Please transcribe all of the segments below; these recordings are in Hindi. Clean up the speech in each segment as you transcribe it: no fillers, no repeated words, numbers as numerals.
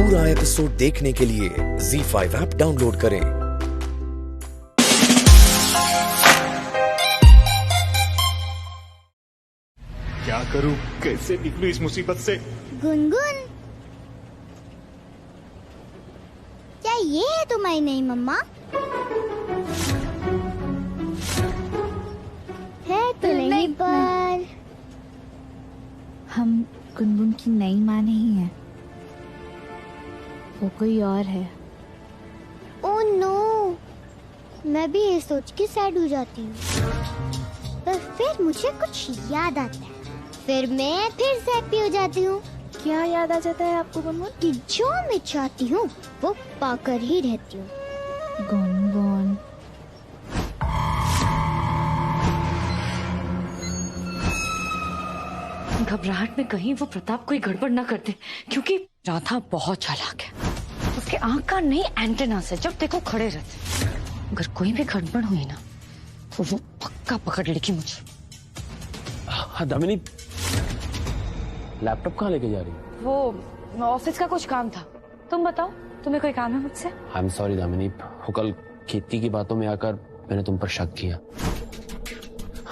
पूरा एपिसोड देखने के लिए ZEE5 ऐप डाउनलोड करें। क्या करूं, कैसे निकलूं इस मुसीबत से? गुनगुन, क्या ये है तुम्हारी नई मम्मा? है तो नहीं, पर हम गुनगुन की नई माँ नहीं है, वो कोई और है। ओह नो, मैं भी ये सोच के सैड हो जाती हूँ, पर फिर मुझे कुछ याद आता है, फिर मैं फिर से हैप्पी हो जाती हूँ। क्या याद आ जाता है आपको गुनगुन? कि जो मैं चाहती हूँ वो पाकर ही रहती हूँ। गुनगुन, घबराहट में कहीं वो प्रताप कोई गड़बड़ ना कर दे, क्योंकि राधा बहुत चालाक है। उसके आंख का नहीं एंटेना से जब देखो खड़े रहते। अगर कोई भी गड़बड़ हुई ना तो वो पक्का पकड़ लेगी मुझे। हाँ दामिनी, लैपटॉप कहाँ लेके जा रही है? वो ऑफिस का कुछ काम था। तुम बताओ, तुम्हें कोई काम है मुझसे? आई एम सॉरी दामिनी, वो कल खेती की बातों में आकर मैंने तुम पर शक किया।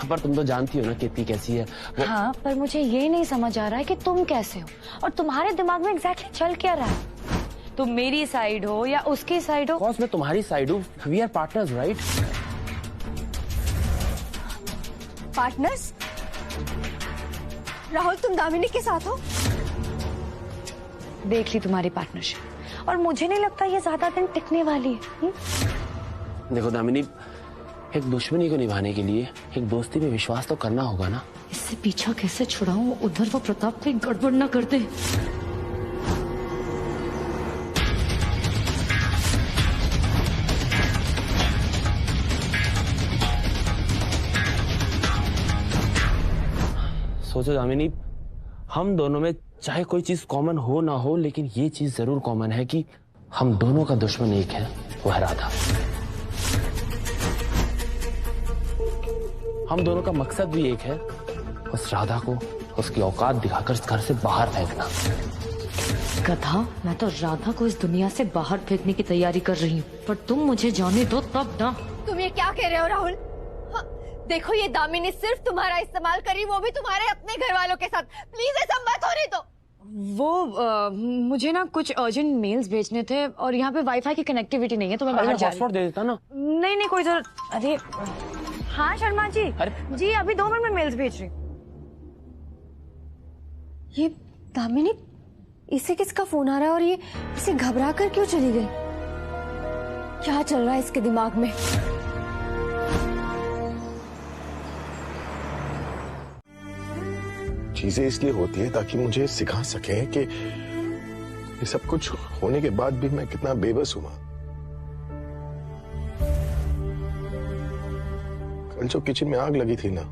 पर तुम तो जानती हो ना खेती कैसी है हाँ, पर मुझे ये नहीं समझ आ रहा है कि तुम कैसे हो और तुम्हारे दिमाग में एग्जैक्टली चल क्या रहा है। तुम मेरी साइड हो या उसकी साइड हो? बॉस, मैं तुम्हारी साइड हूँ। We are partners, right? Partners? Rahul, तुम दामिनी के साथ हो? देख ली तुम्हारी पार्टनरशिप, और मुझे नहीं लगता ये ज्यादा दिन टिकने वाली है। देखो दामिनी, एक दुश्मनी को निभाने के लिए एक दोस्ती में विश्वास तो करना होगा ना। इससे पीछा कैसे छुड़ाऊं? उधर वो प्रताप कोई गड़बड़ ना कर दे। सोचो दामिनी, हम दोनों में चाहे कोई चीज कॉमन हो ना हो, लेकिन ये चीज जरूर कॉमन है कि हम दोनों का दुश्मन एक है, वो है राधा। हम दोनों का मकसद भी एक है, उस राधा को उसकी औकात दिखाकर इस घर से बाहर फेंकना। गधा, मैं तो राधा को इस दुनिया से बाहर फेंकने की तैयारी कर रही हूँ, पर तुम मुझे जाने दो तब ना। तुम ये क्या कह रहे हो राहुल? हाँ, देखो, ये दामिनी सिर्फ तुम्हारा इस्तेमाल करी, वो भी तुम्हारे अपने घर वालों के साथ। प्लीज ऐसा मत होने दो। वो मुझे ना कुछ अर्जेंट मेल्स भेजने थे और यहाँ पे वाईफाई की कनेक्टिविटी नहीं है, तो मैं बाहर जा रही हूँ। दे देता ना। नहीं कोई जरूरत। अरे हाँ शर्मा जी, जी अभी 2 मिनट में मेल्स भेज रही। ये दामिनी, इसे किसका फोन आ रहा है और ये इसे घबरा कर क्यों चली गई? क्या चल रहा है इसके दिमाग में? चीजें इसलिए होती है ताकि मुझे सिखा सके कि ये सब कुछ होने के बाद भी मैं कितना बेबस हुआ। कल जो किचन में आग लगी थी ना,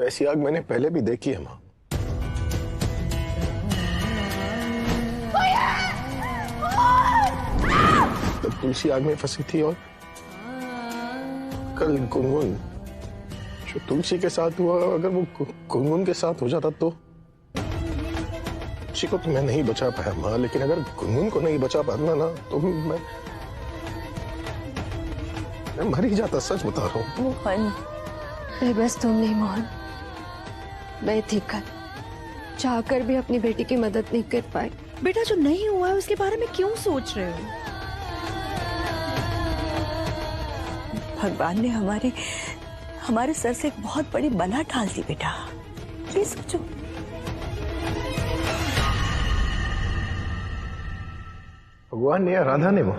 ऐसी आग मैंने पहले भी देखी है मां। तब तुलसी आग में फंसी थी, और कल गुनगुन जो तुलसी के साथ हुआ, अगर वो गुनगुन के साथ हो जाता तो तुलसी को तो मैं नहीं बचा पाया मां, लेकिन अगर गुनगुन को नहीं बचा पाता ना तो मैं मर ही जाता। सच बता रहा हूँ मोहन, बेबस तुम नहीं मोहन, मैं थी कल, चाहकर भी अपनी बेटी की मदद नहीं कर पाई। बेटा जो नहीं हुआ है उसके बारे में क्यों सोच रहे हो? भगवान ने हमारे सर से एक बहुत बड़ी बला डाल दी बेटा। प्लीज सोचो। भगवान ने या राधा ने? वो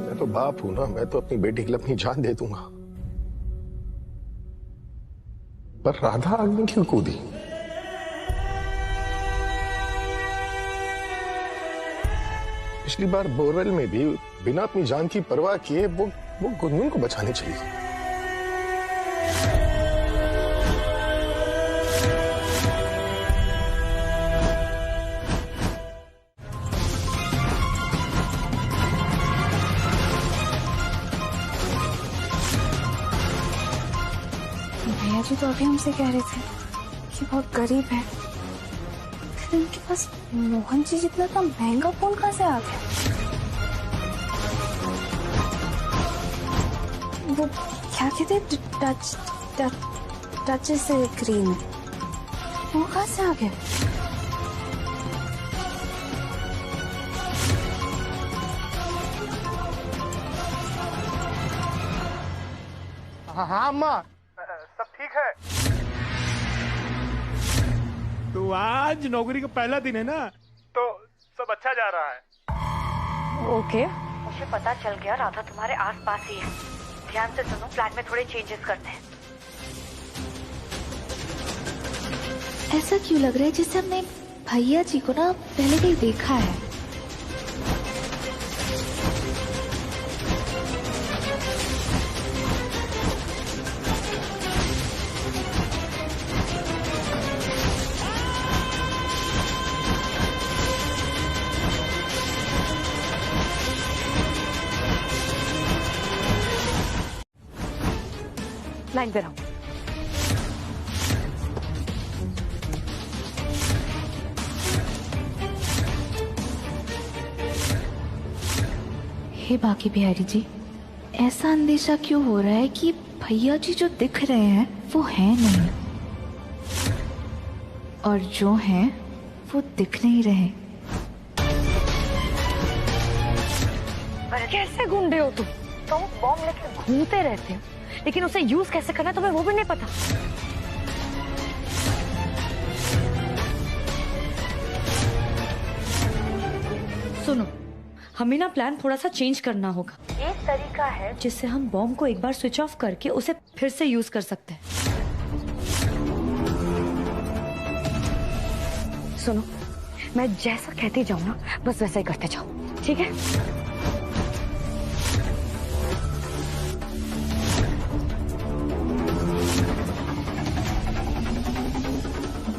मैं तो बाप हूं ना, मैं तो अपनी बेटी के लिए अपनी जान दे दूंगा, पर राधा आग में क्यों कूदी? पिछली बार बोरवेल में भी बिना अपनी जान की परवाह किए वो गुनगुन को बचाने चली गई। भैया जी तो अभी हमसे कह रहे थे कि बहुत गरीब है, फिर उनके पास मोहन जी जितना का महंगा फोन कहाँ से आ गया? वो क्या कहते टच स्क्रीन, वो कहाँ से आ गया? हाँ अम्मा, सब ठीक है। तो आज नौकरी का पहला दिन है ना, तो सब अच्छा जा रहा है। ओके, मुझे पता चल गया राधा तुम्हारे आसपास ही है। ध्यान से सुनो, फ्लैट में थोड़े चेंजेस करते हैं। ऐसा क्यों लग रहा है जैसे हमने भैया जी को ना पहले कहीं देखा है? लाइन पे रहो। हे बाकी बिहारी जी, ऐसा अंदेशा क्यों हो रहा है कि भैया जी जो दिख रहे हैं वो हैं नहीं, और जो हैं वो दिख नहीं रहे? कैसे गुंडे हो तुम बॉम्ब लेके घूमते रहते हो, लेकिन उसे यूज कैसे करना तुम्हें वो भी नहीं पता। सुनो, हमें ना प्लान थोड़ा सा चेंज करना होगा। एक तरीका है जिससे हम बॉम्ब को एक बार स्विच ऑफ करके उसे फिर से यूज कर सकते हैं। सुनो, मैं जैसा कहती जाऊं ना, बस वैसा ही करते जाओ, ठीक है?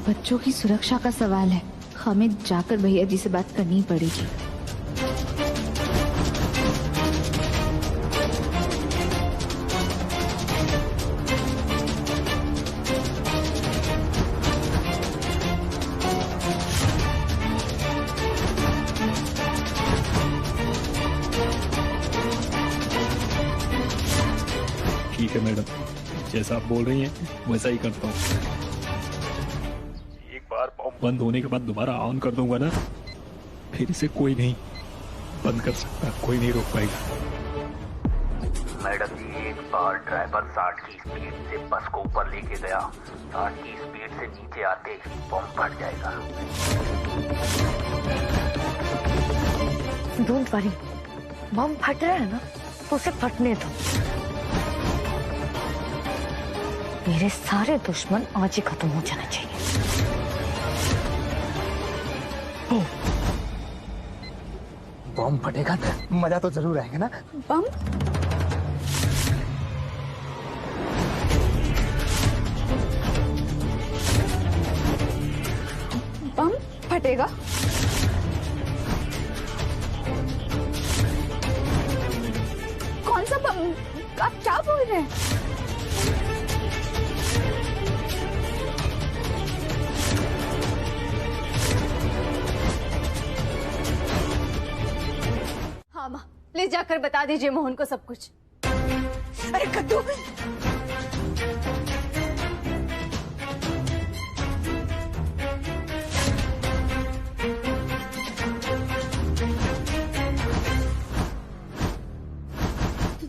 बच्चों की सुरक्षा का सवाल है, हमें जाकर भैया जी से बात करनी पड़ेगी। ठीक है मैडम, जैसा आप बोल रही हैं वैसा ही करता हूँ। बंद होने के बाद दोबारा ऑन कर दूंगा ना, फिर इसे कोई नहीं बंद कर सकता, कोई नहीं रोक पाएगा। मैडम जी, एक बार ड्राइवर 60 की स्पीड से बस को ऊपर लेके गया, 60 की स्पीड से नीचे आते ही बम फट जाएगा। डोंट वरी, बम फट रहा है ना तो उसे फटने दो। मेरे सारे दुश्मन आज ही खत्म हो जाना चाहिए। बम फटेगा तो मजा तो जरूर आएगा ना। बम? बम फटेगा? कौन सा बम? आप क्या बोल रहे हैं? प्लीज जाकर बता दीजिए मोहन को सब कुछ। अरे कद्दू,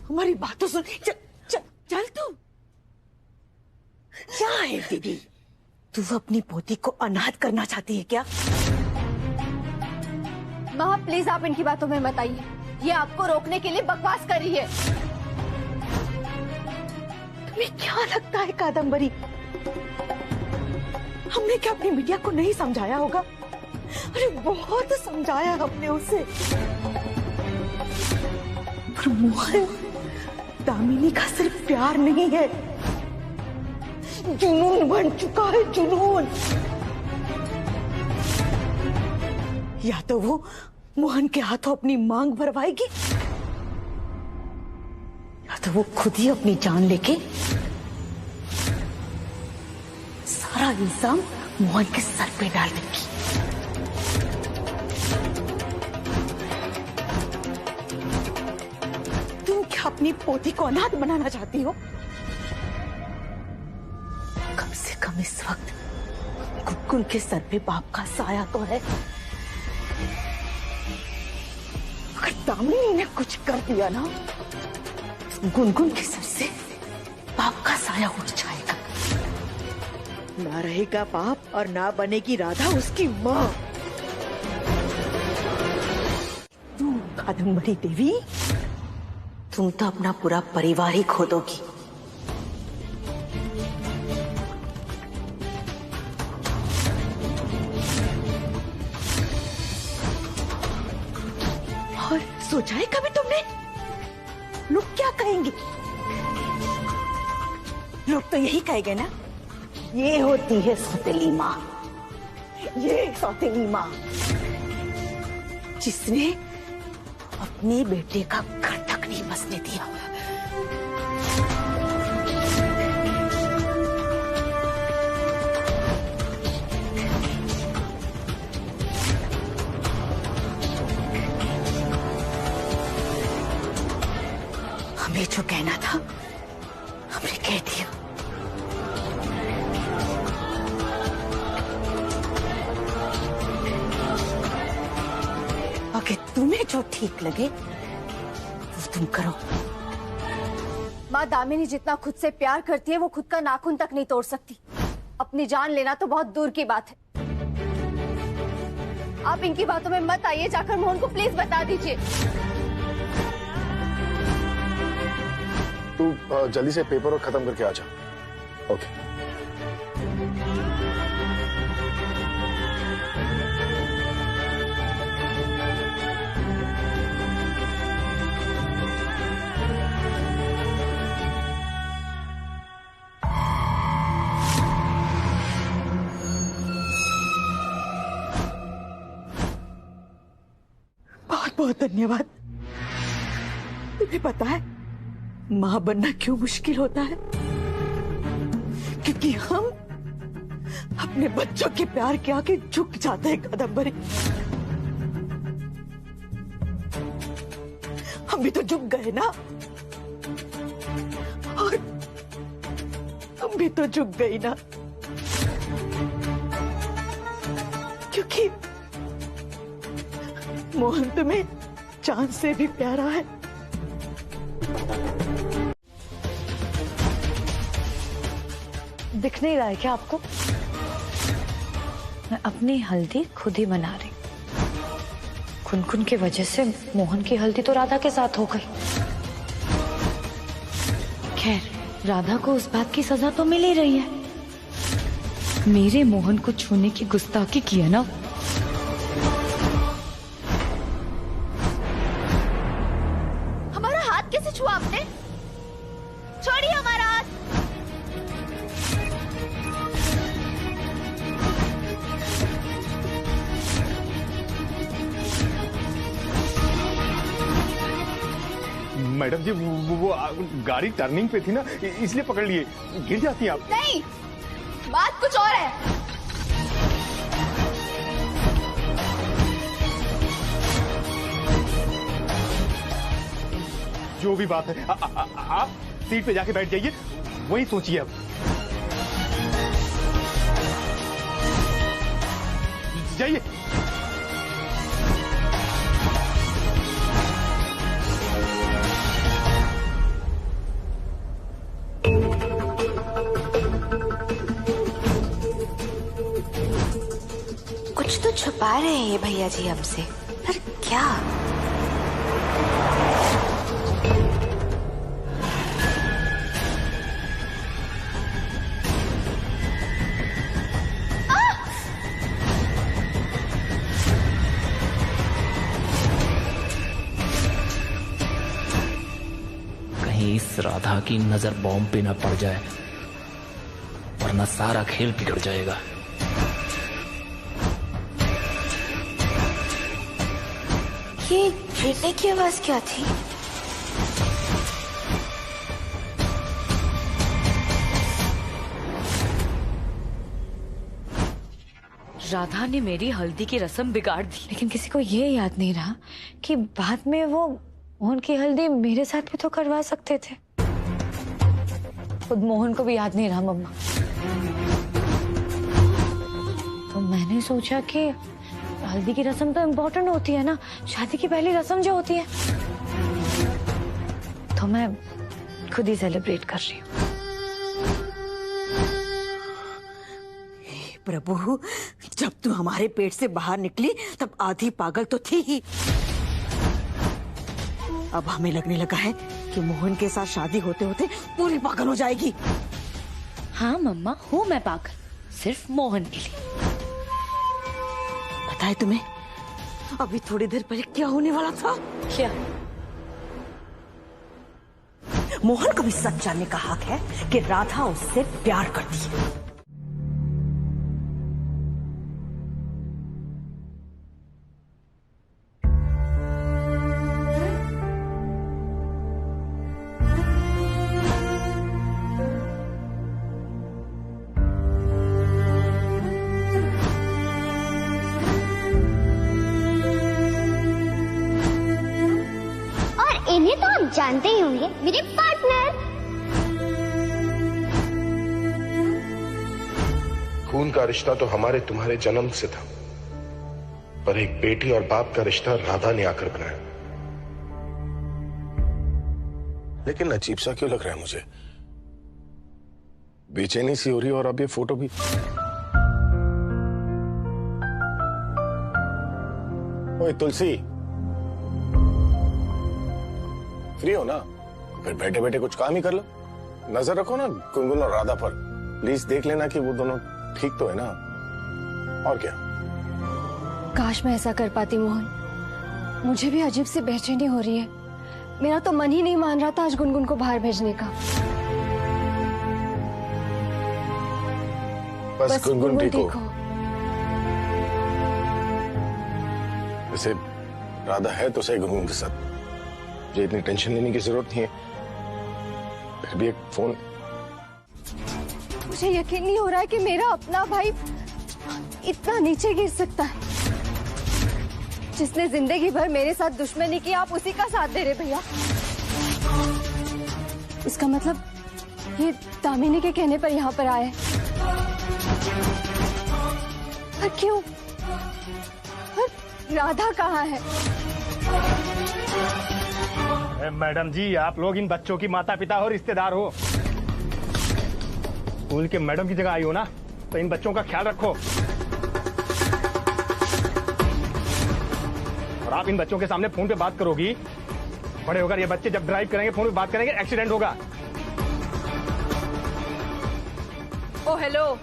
हमारी बात तो सुन। चल तू। क्या है दीदी, तू अपनी पोती को अनाथ करना चाहती है क्या? माँ प्लीज आप इनकी बातों में मत आइए, ये आपको रोकने के लिए बकवास कर रही है। तुम्हें क्या लगता है कादम्बरी, हमने क्या अपनी बिटिया को नहीं समझाया होगा? अरे बहुत समझाया हमने उसे। पर मोहन, दामिनी का सिर्फ प्यार नहीं है, जुनून बन चुका है, जुनून। या तो वो मोहन के हाथों अपनी मांग भरवाएगी, या तो वो खुद ही अपनी जान लेके सारा इल्जाम मोहन के सर पे डाल देंगी। तुम क्या अपनी पोती को अनाथ बनाना चाहती हो? कम से कम इस वक्त गुनगुन के सर पे बाप का साया तो है। अगर दामिनी ने कुछ कर दिया ना, गुनगुन के सर से बाप का साया उठ जाएगा। ना रहेगा बाप और ना बनेगी राधा उसकी माँ। तुम कादम्बरी देवी, तुम तो अपना पूरा परिवार ही खो दोगी। और सोचा है कभी तुमने लोग क्या कहेंगे? लोग तो यही कहेंगे ना, ये होती है सौतेली माँ, ये सौतेली माँ जिसने अपने बेटे का घर तक नहीं बसने दिया। हमें जो कहना था हमने कह दिया। आगे तुम्हें जो ठीक लगे वो तुम करो। माँ दामिनी जितना खुद से प्यार करती है वो खुद का नाखून तक नहीं तोड़ सकती। अपनी जान लेना तो बहुत दूर की बात है। आप इनकी बातों में मत आइए, जाकर मोहन को प्लीज बता दीजिए। तू जल्दी से पेपर और खत्म करके आ जा। ओके। बहुत बहुत धन्यवाद। तुम्हें पता है मां बनना क्यों मुश्किल होता है? क्योंकि हम अपने बच्चों के प्यार के आगे झुक जाते हैं कादम्बरी। हम भी तो झुक गए ना, और तुम भी तो झुक गई ना, क्योंकि मोहन तुम्हें जान से भी प्यारा है। दिख नहीं रहा है क्या आपको? मैं अपनी हल्दी खुद ही बना रही। गुनगुन की वजह से मोहन की हल्दी तो राधा के साथ हो गई। खैर, राधा को उस बात की सजा तो मिल ही रही है। मेरे मोहन को छूने की गुस्ताखी की है ना। हमारा हाथ कैसे छुआ आपने? छोड़िए हमारा हाथ। मैडम जी वो गाड़ी टर्निंग पे थी ना, इसलिए पकड़ लिए। गिर जाती हैं आप। नहीं, बात कुछ और है। जो भी बात है, आप सीट पे जाके बैठ जाइए, वही सोचिए अब। जाइए। कुछ तो छुपा रहे हैं ये भैया जी हमसे, पर क्या? कहीं इस राधा की नजर बॉम्ब पे न पड़ जाए, वरना सारा खेल बिगड़ जाएगा। ये गिरने की आवाज क्या थी? राधा ने मेरी हल्दी की रस्म बिगाड़ दी। लेकिन किसी को ये याद नहीं रहा कि बाद में वो मोहन की हल्दी मेरे साथ भी तो करवा सकते थे। खुद मोहन को भी याद नहीं रहा मम्मा। तो मैंने सोचा कि हल्दी की रस्म तो इम्पोर्टेंट होती है ना, शादी की पहली रस्म जो होती है, तो मैं खुद ही सेलिब्रेट कर रही हूँ। प्रभु, जब तू हमारे पेट से बाहर निकली तब आधी पागल तो थी ही। अब हमें लगने लगा है कि मोहन के साथ शादी होते होते पूरी पागल हो जाएगी। हाँ मम्मा, हूँ मैं पागल, सिर्फ मोहन के लिए। पता है तुम्हें अभी थोड़ी देर पहले क्या होने वाला था? क्या? मोहन को भी सच जानने का हक है कि राधा उससे प्यार करती है। इन्हें तो आप जानते ही होंगे, मेरे पार्टनर। खून का रिश्ता तो हमारे तुम्हारे जन्म से था, पर एक बेटी और बाप का रिश्ता राधा ने आकर बनाया। लेकिन अजीब सा क्यों लग रहा है मुझे, बेचैनी सी हो रही है। और अब ये फोटो भी। ओए तुलसी, फ्री हो ना? फिर बैठे बैठे कुछ काम ही कर लो। नजर रखो ना गुनगुन और राधा पर, प्लीज देख लेना कि वो दोनों ठीक तो है ना। और क्या? काश मैं ऐसा कर पाती मोहन, मुझे भी अजीब सी बेचैनी हो रही है। मेरा तो मन ही नहीं मान रहा था आज गुनगुन को बाहर भेजने का। बस गुनगुन ठीक हो। वैसे राधा है तो सही गुनगुन के साथ, मुझे इतनी टेंशन लेने की जरूरत नहीं है। फिर भी एक फोन। मुझे यकीन नहीं हो रहा है कि मेरा अपना भाई इतना नीचे गिर सकता है। जिसने जिंदगी भर मेरे साथ दुश्मनी की, आप उसी का साथ दे रहे भैया। इसका मतलब ये दामिनी के कहने पर यहाँ पर आए। पर क्यों? पर राधा कहाँ है? मैडम जी, आप लोग इन बच्चों की माता पिता हो, रिश्तेदार हो। स्कूल के मैडम की जगह आई हो ना, तो इन बच्चों का ख्याल रखो। और आप इन बच्चों के सामने फोन पे बात करोगी, बड़े होकर ये बच्चे जब ड्राइव करेंगे, फोन पे बात करेंगे, एक्सीडेंट होगा। ओ हेलो,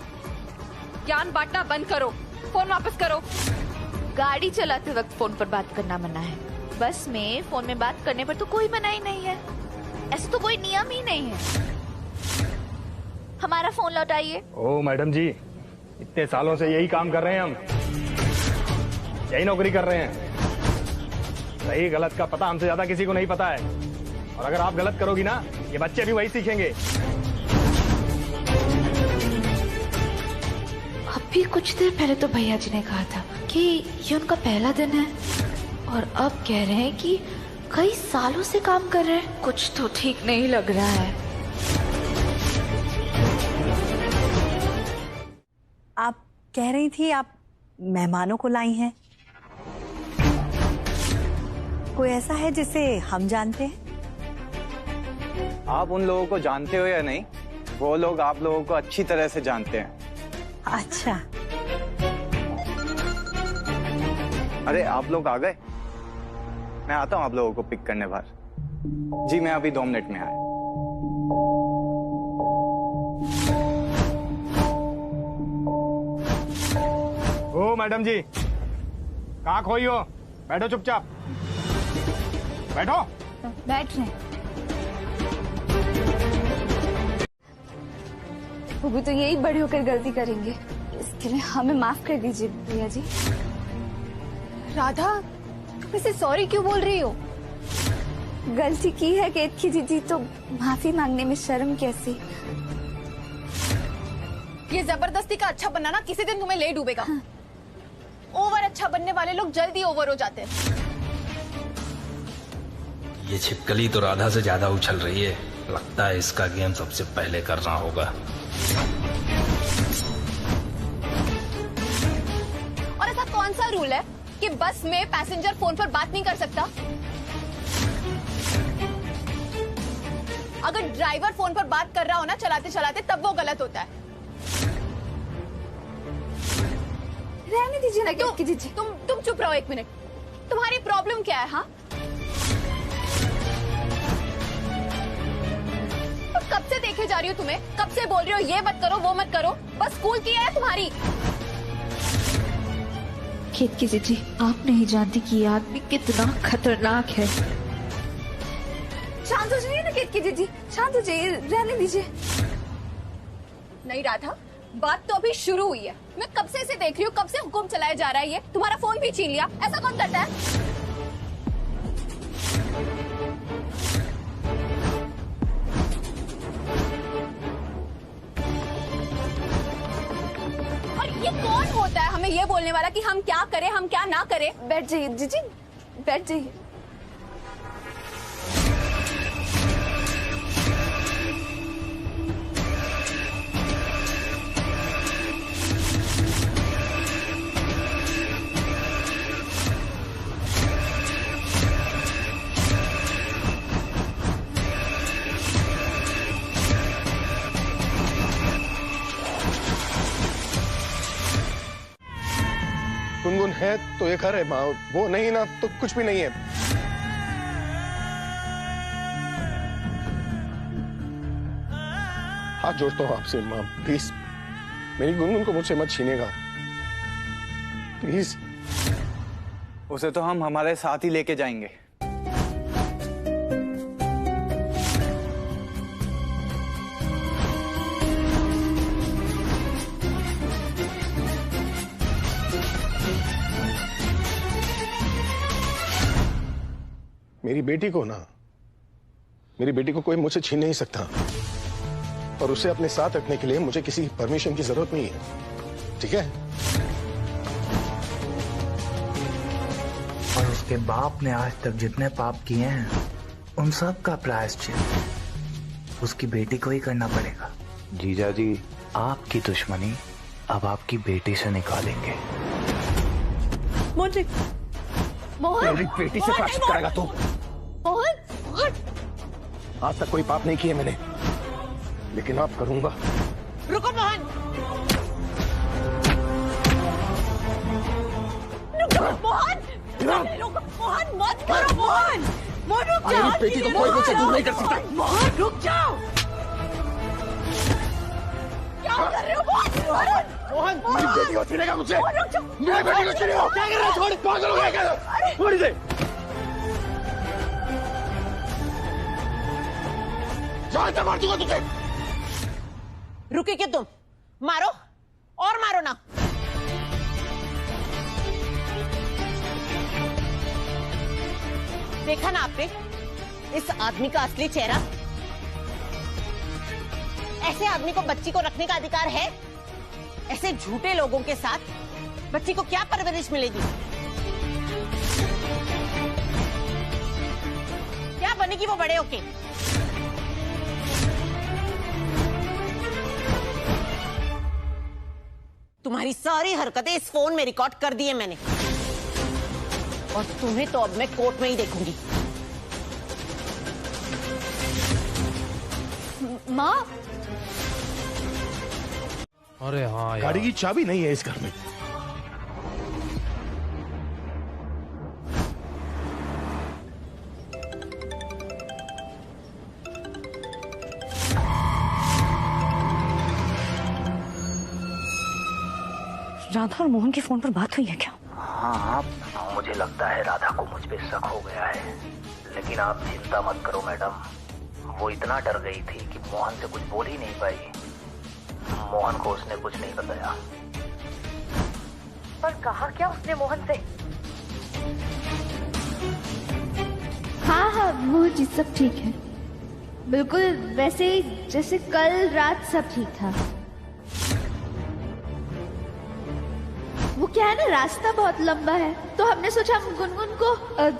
ज्ञान बांटना बंद करो, फोन वापस करो। गाड़ी चलाते वक्त फोन पर बात करना मना है, बस में फोन में बात करने पर तो कोई मनाही नहीं है। ऐसा तो कोई नियम ही नहीं है। हमारा फोन लौटाइए। ओ मैडम जी, इतने सालों से यही काम कर रहे हैं हम, यही नौकरी कर रहे हैं। सही गलत का पता हमसे ज्यादा किसी को नहीं पता है। और अगर आप गलत करोगी ना, ये बच्चे भी वही सीखेंगे। अभी कुछ देर पहले तो भैया जी ने कहा था कि ये उनका पहला दिन है, और अब कह रहे हैं कि कई सालों से काम कर रहे हैं। कुछ तो ठीक नहीं लग रहा है। आप कह रही थी आप मेहमानों को लाई हैं। कोई ऐसा है जिसे हम जानते हैं? आप उन लोगों को जानते हो या नहीं, वो लोग आप लोगों को अच्छी तरह से जानते हैं। अच्छा। अरे आप लोग आ गए, मैं आता हूँ आप लोगों को पिक करने बाहर। जी मैं अभी 2 मिनट में आया। ओ मैडम जी, कहाँ खोई हो? बैठो चुपचाप, बैठो। बैठ रहे। वो भी तो यही बड़े होकर गलती करेंगे, इसके लिए हमें माफ कर दीजिए भैया जी। राधा, तुम इसे सॉरी क्यों बोल रही हो? गलती की है केत की दीदी, तो माफी मांगने में शर्म कैसी? ये जबरदस्ती का अच्छा बनाना किसी दिन तुम्हें ले डूबेगा। अच्छा बनने वाले लोग जल्दी ओवर हो जाते हैं। ये छिपकली तो राधा से ज्यादा उछल रही है। लगता है इसका गेम सबसे पहले करना होगा। और ऐसा कौन सा रूल है कि बस में पैसेंजर फोन पर बात नहीं कर सकता? अगर ड्राइवर फोन पर बात कर रहा हो ना चलाते चलाते, तब वो गलत होता है। रहने दीजिए ना केतकी जीजी। तुम चुप रहो 1 मिनट। तुम्हारी प्रॉब्लम क्या है? हाँ, कब से देखे जा रही हो तुम्हें, कब से बोल रही हो ये मत करो वो मत करो, बस स्कूल की है तुम्हारी। केतकी जीजी, आप नहीं जानती कि ये आदमी कितना खतरनाक है। शांत हो जाइए ना केतकी जीजी, शांत हो जाइए, रहने दीजिए। नहीं राधा, बात तो अभी शुरू हुई है। मैं कब से इसे देख रही हूँ, कब से हुक्म चलाया जा रहा है ये। तुम्हारा फोन भी छीन लिया, ऐसा कौन करता है? ये कौन होता है हमें ये बोलने वाला कि हम क्या करें हम क्या ना करें? बैठ जाइए जीजी, बैठ जाइए। गुनगुन है तो ये घर है माँ, वो नहीं ना तो कुछ भी नहीं है। हाथ जोड़ता हूँ आपसे माँ, प्लीज मेरी गुनगुन को मुझसे मत छीनेगा प्लीज। उसे तो हम हमारे साथ ही लेके जाएंगे। मेरी बेटी को ना, मेरी बेटी को कोई मुझसे छीन नहीं सकता, और उसे अपने साथ रखने के लिए मुझे किसी परमिशन की जरूरत नहीं है, ठीक है? और उसके बाप ने आज तक जितने पाप किए हैं उन सब का प्रायश्चित उसकी बेटी को ही करना पड़ेगा। जीजा जी, आपकी दुश्मनी अब आपकी बेटी से निकालेंगे। मोहन, मेरी बेटी से प्रायश्चित करेगा तू? मोहन, आज तक कोई पाप नहीं किए मैंने, लेकिन आप करूंगा। रुको मोहन, मोहन, रुको मोहन, मत करो मोहन, मोहन रुक जाओ। मेरी बेटी को कोई मुझसे दूर नहीं कर सकता। मोहन रुक जाओ। क्या कर रहे हो मोहन? मोहन, मेरी बेटी को छीनेगा मुझसे। मेरी बेटी को छीनेगा। क्या कर रहा है? छोड़, पागल हो गया क्या? छोड़ इसे। जान से मार दूंगा तुझे। रुके क्या तुम? मारो और मारो ना। देखा ना आपने इस आदमी का असली चेहरा? ऐसे आदमी को बच्ची को रखने का अधिकार है? ऐसे झूठे लोगों के साथ बच्ची को क्या परवरिश मिलेगी? क्या बनेगी वो बड़े होके? तुम्हारी सारी हरकतें इस फोन में रिकॉर्ड कर दी है मैंने, और तुम्हें तो अब मैं कोर्ट में ही देखूंगी। माँ, अरे हाँ यार, गाड़ी की चाबी नहीं है इस घर में। राधा और मोहन के फोन पर बात हुई है क्या? हाँ, मुझे लगता है राधा को मुझ पे शक हो गया है, लेकिन आप चिंता मत करो मैडम। वो इतना डर गई थी कि मोहन से कुछ बोल ही नहीं पाई। मोहन को उसने कुछ नहीं बताया। पर कहा क्या उसने मोहन से? हाँ हाँ, वो जी सब ठीक है, बिल्कुल वैसे ही जैसे कल रात सब ठीक था। वो क्या है ना, रास्ता बहुत लंबा है, तो हमने सोचा हम गुनगुन को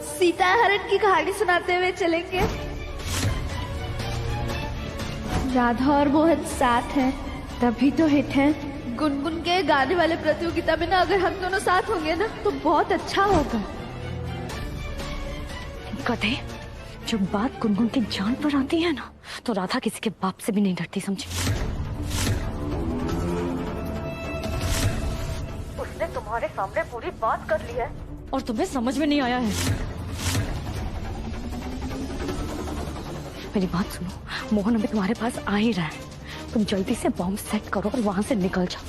सीता हरण की कहानी सुनाते हुए चलेंगे। राधा और मोहन साथ हैं, तभी तो हिट है। गुनगुन के गाने वाले प्रतियोगिता में ना अगर हम दोनों साथ होंगे ना तो बहुत अच्छा होगा। कदे, जब बात गुनगुन की जान पर आती है ना तो राधा किसी के बाप से भी नहीं डरती, समझी? उसने तुम्हारे सामने पूरी बात कर ली है और तुम्हें समझ में नहीं आया है। मेरी बात सुनो, मोहन अभी तुम्हारे पास आ ही रहा है, तुम जल्दी से बॉम्ब सेट करो और वहां से निकल जाओ,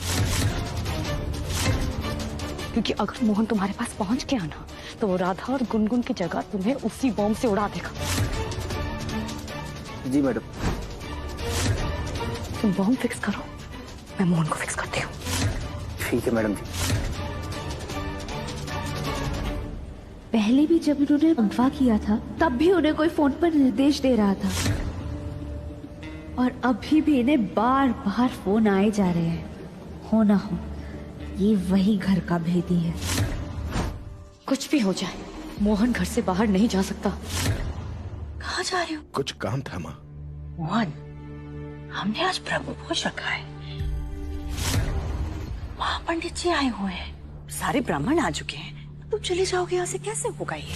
क्योंकि अगर मोहन तुम्हारे पास पहुंच गया ना तो वो राधा और गुनगुन की जगह तुम्हें उसी बॉम्ब से उड़ा देगा। जी मैडम। तुम बॉम्ब फिक्स करो, मैं मोहन को फिक्स करती हूँ। ठीक है मैडम जी। पहले भी जब उन्होंने अगवा किया था तब भी उन्हें कोई फोन पर निर्देश दे रहा था, और अभी भी इन्हें बार बार फोन आए जा रहे हैं। हो ना हो ये वही घर का भेदी है। कुछ भी हो जाए, मोहन घर से बाहर नहीं जा सकता। कहाँ जा रहे हो? कुछ काम था माँ। मोहन, हमने आज प्रभु भोज रखा है, महापंडित जी आए हुए हैं, सारे ब्राह्मण आ चुके हैं, तुम चले जाओगे यहाँ से, कैसे होगा ये?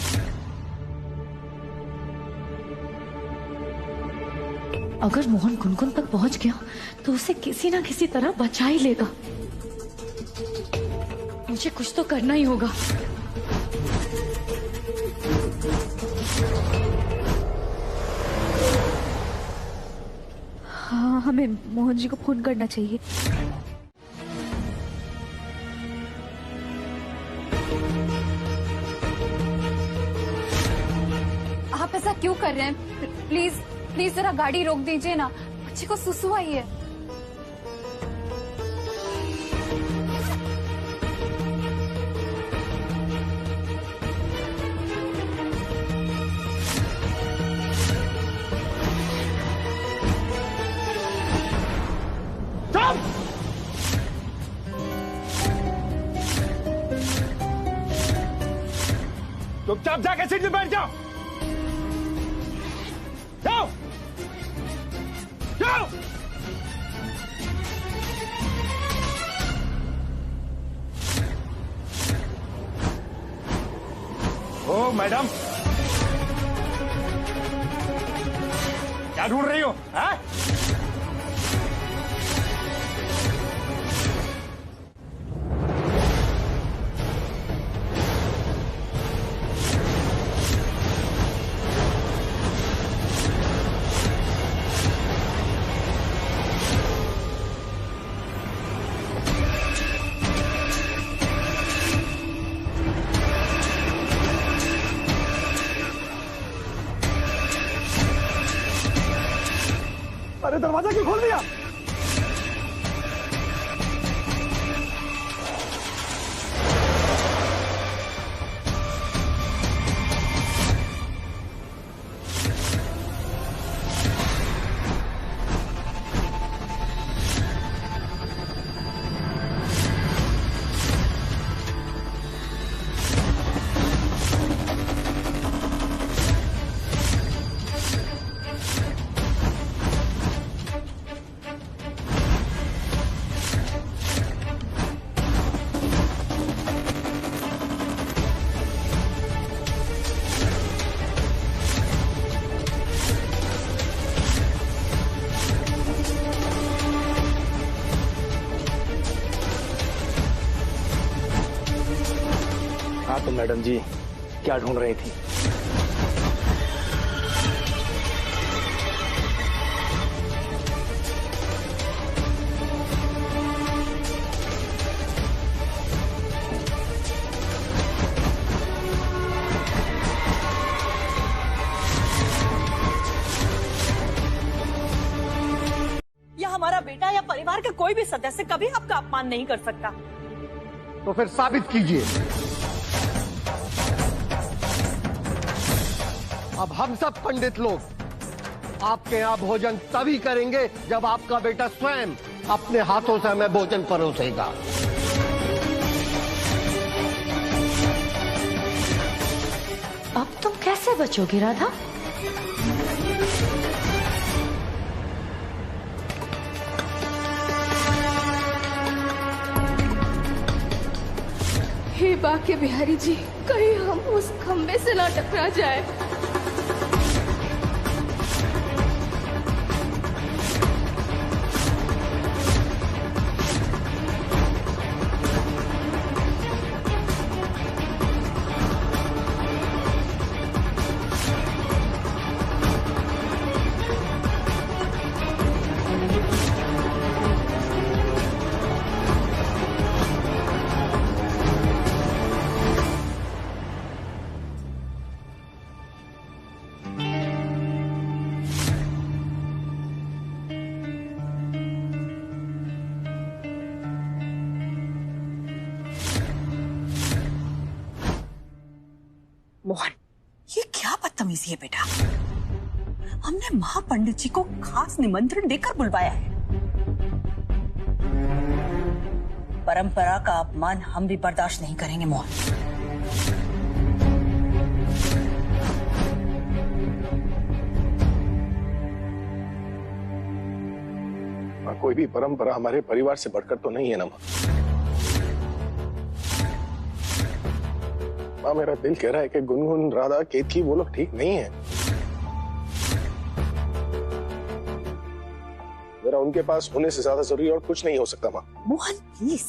अगर मोहन गुनगुन तक पहुंच गया तो उसे किसी ना किसी तरह बचा ही लेगा। मुझे कुछ तो करना ही होगा। हाँ, हमें मोहन जी को फोन करना चाहिए। आप ऐसा क्यों कर रहे हैं? प्लीज प्लीज जरा गाड़ी रोक दीजिए ना, बच्चे को सुसु आई है। चुपचाप जाके सीट में बैठ जाओ। जाओ जाओ। ओ मैडम, क्या ढूंढ रही हो? हाँ? अरे दरवाजा क्यों खोल दिया? हाँ तो मैडम जी क्या ढूंढ रही थी? या हमारा बेटा या परिवार का कोई भी सदस्य कभी आपका अपमान नहीं कर सकता। तो फिर साबित कीजिए। अब हम सब पंडित लोग आपके यहाँ भोजन तभी करेंगे जब आपका बेटा स्वयं अपने हाथों से हमें भोजन परोसेगा। अब तुम कैसे बचोगी राधा? हे बाके बिहारी जी, कहीं हम उस खंबे से ना टकरा जाए। मोहन, ये क्या बदतमीजी है बेटा? हमने महापंडित जी को खास निमंत्रण देकर बुलवाया है। परंपरा का अपमान हम भी बर्दाश्त नहीं करेंगे मोहन। कोई भी परंपरा हमारे परिवार से बढ़कर तो नहीं है ना माँ। मेरा दिल कह रहा है कि गुनगुन, राधा, केतकी वो लोग ठीक नहीं है। मेरा उनके पास होने से ज्यादा जरूरी और कुछ नहीं हो सकता माँ। मोहन प्लीज,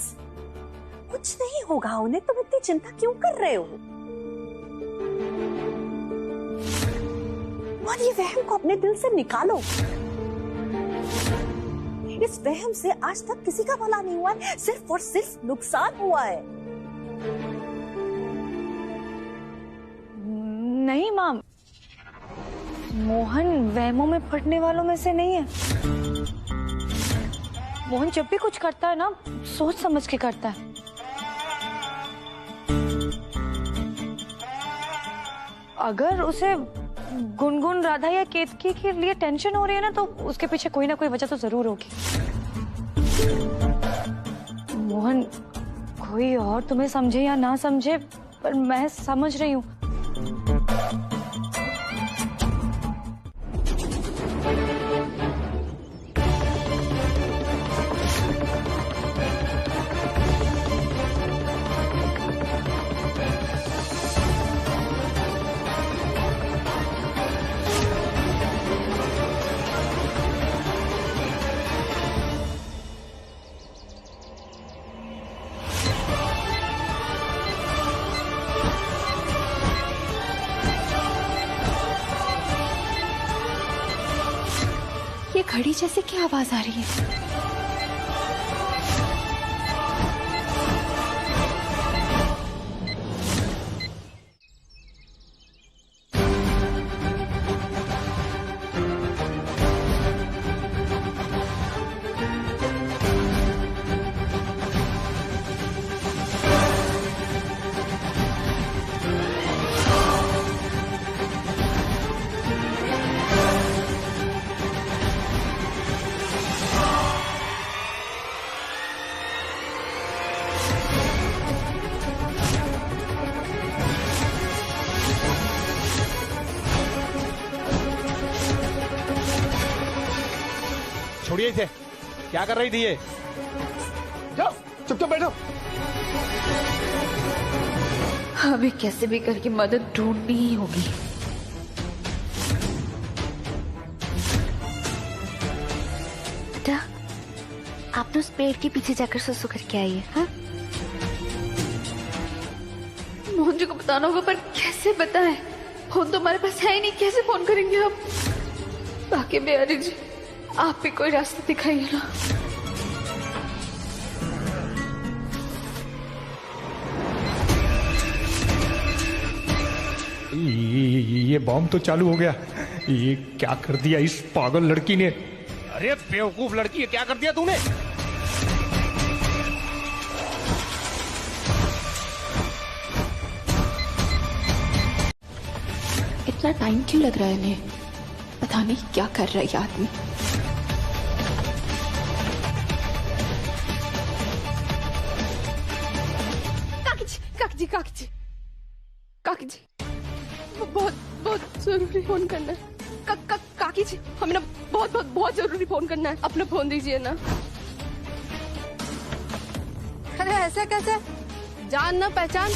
कुछ नहीं होगा उन्हें, तुम इतनी चिंता क्यों कर रहे हो? मोहन, ये वहम को अपने दिल से निकालो। इस वहम से आज तक किसी का भला नहीं हुआ है, सिर्फ और सिर्फ नुकसान हुआ है। नहीं माम, मोहन वहमों में पड़ने वालों में से नहीं है। मोहन जब भी कुछ करता है ना, सोच समझ के करता है। अगर उसे गुनगुन, राधा या केतकी के लिए टेंशन हो रही है ना, तो उसके पीछे कोई ना कोई वजह तो जरूर होगी। मोहन, कोई और तुम्हें समझे या ना समझे, पर मैं समझ रही हूँ। ये घड़ी जैसे क्या आवाज आ रही है? छोड़िए इसे, क्या कर रही थी ये? जाओ, चुपचाप बैठो। हमें कैसे भी करके मदद ढूंढनी ही होगी। बेटा, आपने उस पेड़ के पीछे जाकर सुसु करके आई है, हाँ? मोहन जी को बताना होगा, पर कैसे बताएं? फोन तो हमारे पास है ही नहीं, कैसे फोन करेंगे हम? बाकी बिहारी जी, आप भी कोई रास्ता दिखाइए ना। ये बॉम्ब तो चालू हो गया। ये क्या कर दिया इस पागल लड़की ने? अरे बेवकूफ लड़की, ये क्या कर दिया तूने? इतना टाइम क्यों लग रहा है इन्हें? पता नहीं क्या कर रहा है ये आदमी। काकी जी, जरूरी फोन करना है। काकी जी, हमें ना बहुत जरूरी फोन करना है। अपना फोन दीजिए ना। अरे ऐसे कैसे? जान ना पहचान,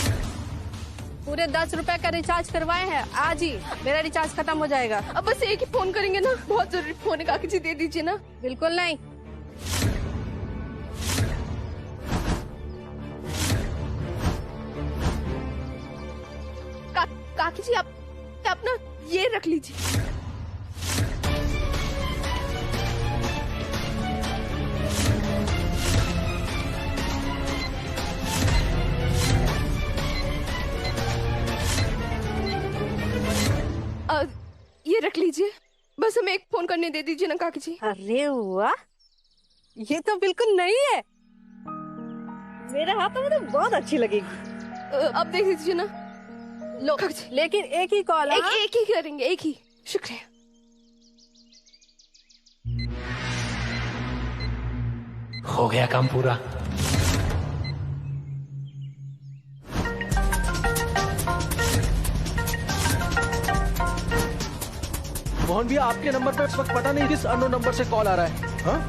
पूरे 10 रुपए का रिचार्ज करवाए हैं आज ही। मेरा रिचार्ज खत्म हो जाएगा। अब बस एक ही फोन करेंगे ना, बहुत जरूरी फोन है। काकी जी दे दीजिए ना। बिल्कुल नहीं। काकी जी आप ना ये रख लीजिए। ये रख लीजिए, बस हमें एक फोन करने दे दीजिए ना काकी जी। अरे वाह, ये तो बिल्कुल नई है। मेरे हाथों में तो बहुत अच्छी लगेगी। अब देख लीजिए ना। लो लेकिन एक ही कॉल, एक ही करेंगे, एक ही। शुक्रिया। हो गया काम पूरा। मोहन भैया, आपके नंबर पे इस वक्त पता नहीं किस अननोन नंबर से कॉल आ रहा है। हाँ?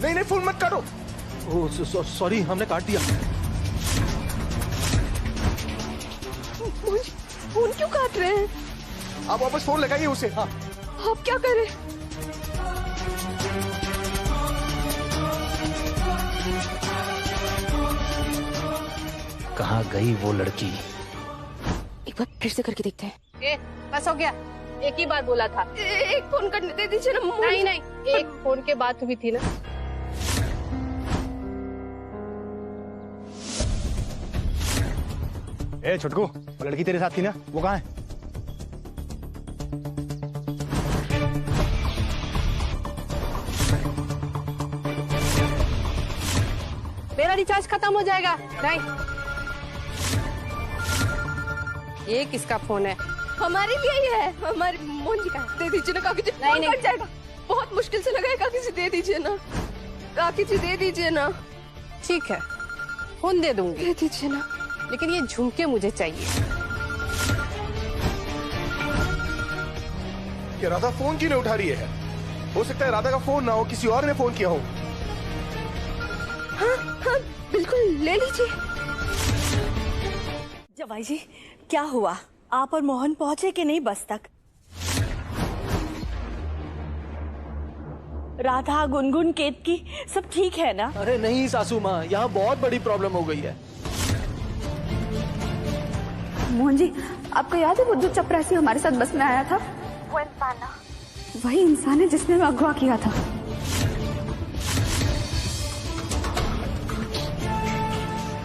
नहीं फोन मत काटो। ओह सॉरी, हमने काट दिया। फोन क्यों काट रहे हैं? आप वापस फोन लगाइए उसे। हाँ। आप क्या करें? कहाँ गई वो लड़की? एक बार फिर से करके देखते हैं। बस हो गया, एक ही बार बोला था। एक फोन करने दे दीजिए ना। नहीं, एक फोन के बात हुई थी ना। ए छोटकू, वो लड़की तेरे साथ थी ना, वो कहाँ है? मेरा रिचार्ज खत्म हो जाएगा। नहीं, ये किसका फोन है? हमारे लिए ही है, हमारे मोहन जी का है। दे दीजिए ना काकी जी। नहीं कट जाएगा, बहुत मुश्किल से लगा है। काकी जी दे दीजिए ना। काकी जी दे दीजिए ना। ठीक है, फोन दे दूंगी। दे दीजिए ना। लेकिन ये झुमके मुझे चाहिए। ये राधा फोन क्यों नहीं उठा रही है? हो सकता है राधा का फोन ना हो, किसी और ने फोन किया हो। हाँ, बिल्कुल ले लीजिए। जवाई जी, क्या हुआ? आप और मोहन पहुंचे कि नहीं बस तक? राधा, गुनगुन, केतकी सब ठीक है ना? अरे नहीं सासू माँ, यहाँ बहुत बड़ी प्रॉब्लम हो गई है। मोहन जी, आपको याद है वो जो चपरासी हमारे साथ बस में आया था? वो इंसान ना? वही इंसान है जिसने हमें अगवा किया था।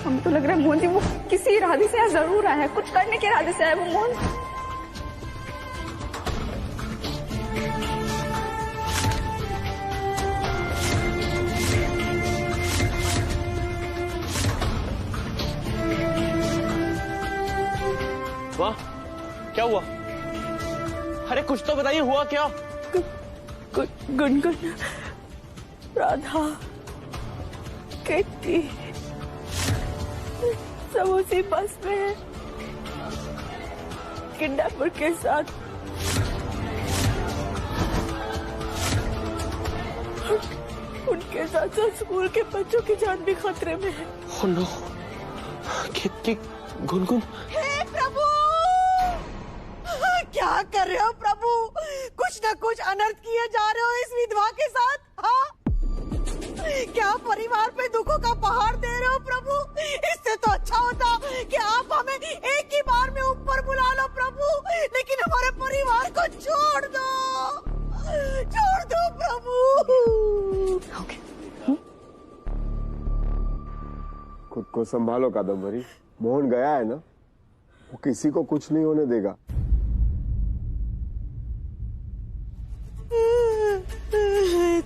हमें तो लग रहा है मोहन जी वो किसी इरादे से जरूर आया है, कुछ करने के इरादे से आया वो मोहन। वाह, क्या हुआ? अरे कुछ तो बताइए, हुआ क्या? गुनगुन, राधा, केतकी सब उसी बस में है, किडनैपर के साथ। उनके साथ साथ स्कूल के बच्चों की जान भी खतरे में है। Oh no, केतकी, गुनगुन। हे प्रभु, क्या कर रहे हो प्रभु? कुछ न कुछ अनर्थ किए जा रहे हो इस विधवा के साथ। हाँ, क्या परिवार पे दुखों का पहाड़ दे रहे हो प्रभु? इससे तो अच्छा होता कि आप हमें एक ही बार में ऊपर बुला लो प्रभु, लेकिन हमारे परिवार को छोड़ दो प्रभु। खुद को संभालो कादम्बरी, मोहन गया है ना, वो किसी को कुछ नहीं होने देगा।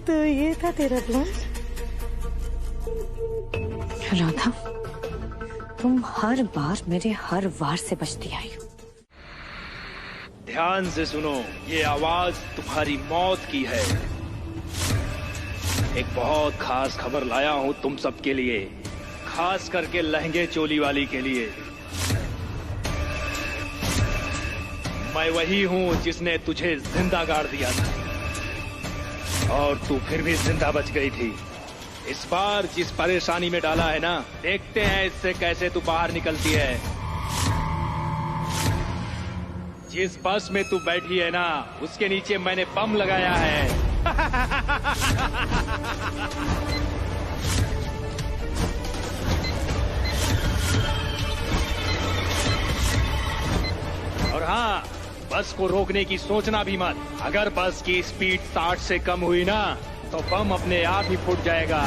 तो ये था तेरा प्लान? राधा, तुम हर बार मेरे हर वार से बचती आई हो। ध्यान से सुनो, ये आवाज तुम्हारी मौत की है। एक बहुत खास खबर लाया हूं तुम सबके लिए, खास करके लहंगे चोली वाली के लिए। मैं वही हूँ जिसने तुझे जिंदा गाड़ दिया था और तू फिर भी जिंदा बच गई थी। इस बार जिस परेशानी में डाला है ना, देखते हैं इससे कैसे तू बाहर निकलती है। जिस बस में तू बैठी है ना, उसके नीचे मैंने बम लगाया है। और हाँ, बस को रोकने की सोचना भी मत। अगर बस की स्पीड 60 से कम हुई ना, तो बम अपने आप ही फूट जाएगा।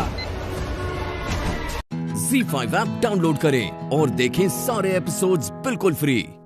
ZEE5 ऐप डाउनलोड करें और देखें सारे एपिसोड्स बिल्कुल फ्री।